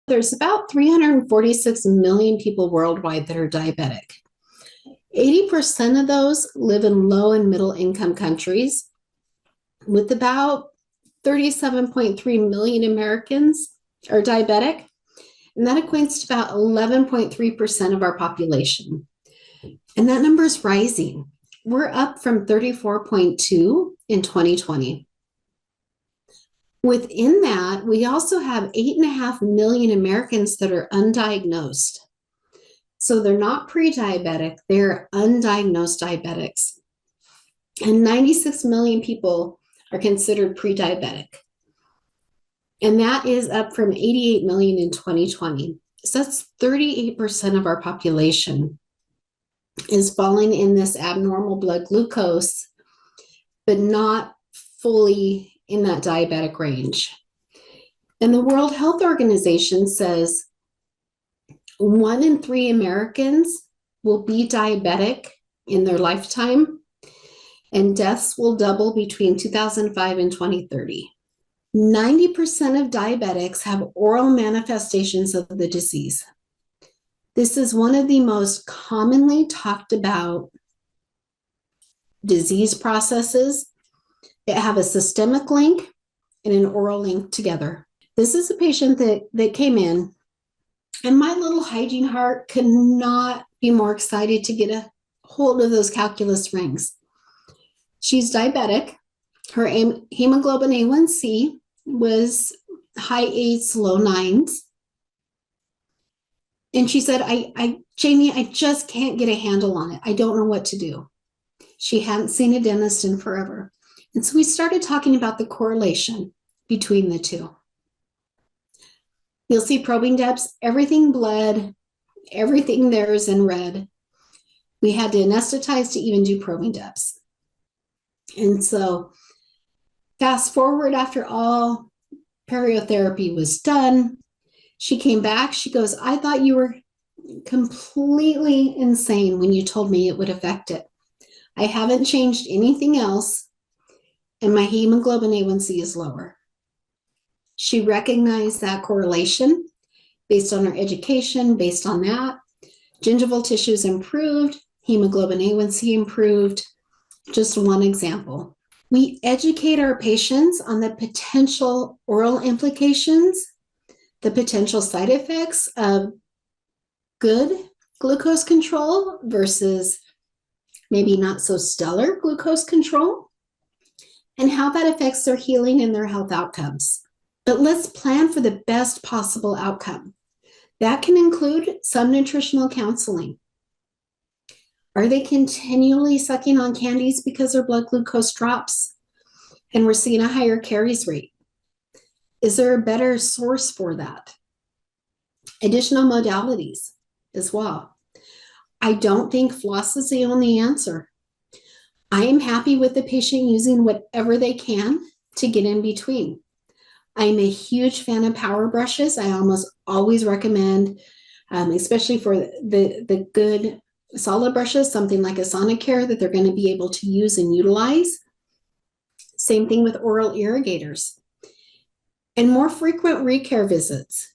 There's about 346 million people worldwide that are diabetic. 80% of those live in low and middle income countries, with about 37.3 million Americans are diabetic, and that equates to about 11.3% of our population. And that number is rising. We're up from 34.2 in 2020. Within that, we also have 8.5 million Americans that are undiagnosed. So they're not pre-diabetic, they're undiagnosed diabetics. And 96 million people are considered pre-diabetic. And that is up from 88 million in 2020. So that's 38% of our population is falling in this abnormal blood glucose, but not fully in that diabetic range. And the World Health Organization says 1 in 3 Americans will be diabetic in their lifetime, and deaths will double between 2005 and 2030. 90% of diabetics have oral manifestations of the disease. This is one of the most commonly talked about disease processes that have a systemic link and an oral link together. This is a patient that came in, and my little hygiene heart could not be more excited to get a hold of those calculus rings. She's diabetic. Her hemoglobin A1C was high 8s, low 9s. And she said, Jamie, I just can't get a handle on it. I don't know what to do. She hadn't seen a dentist in forever. And so we started talking about the correlation between the two. You'll see probing depths, everything bled, everything there is in red. We had to anesthetize to even do probing depths. And so fast forward, after all periotherapy was done, she came back. She goes, I thought you were completely insane when you told me it would affect it. I haven't changed anything else, and my hemoglobin A1C is lower. She recognized that correlation based on her education, based on that. Gingival tissues improved, hemoglobin A1C improved. Just one example. We educate our patients on the potential oral implications, the potential side effects of good glucose control versus maybe not so stellar glucose control, and how that affects their healing and their health outcomes. But let's plan for the best possible outcome. That can include some nutritional counseling. Are they continually sucking on candies because their blood glucose drops and we're seeing a higher caries rate? Is there a better source for that? Additional modalities as well. I don't think floss is the only answer. I am happy with the patient using whatever they can to get in between. I'm a huge fan of power brushes. I almost always recommend, especially for the good solid brushes, something like a Sonicare that they're going to be able to use and utilize. Same thing with oral irrigators. And more frequent recare visits.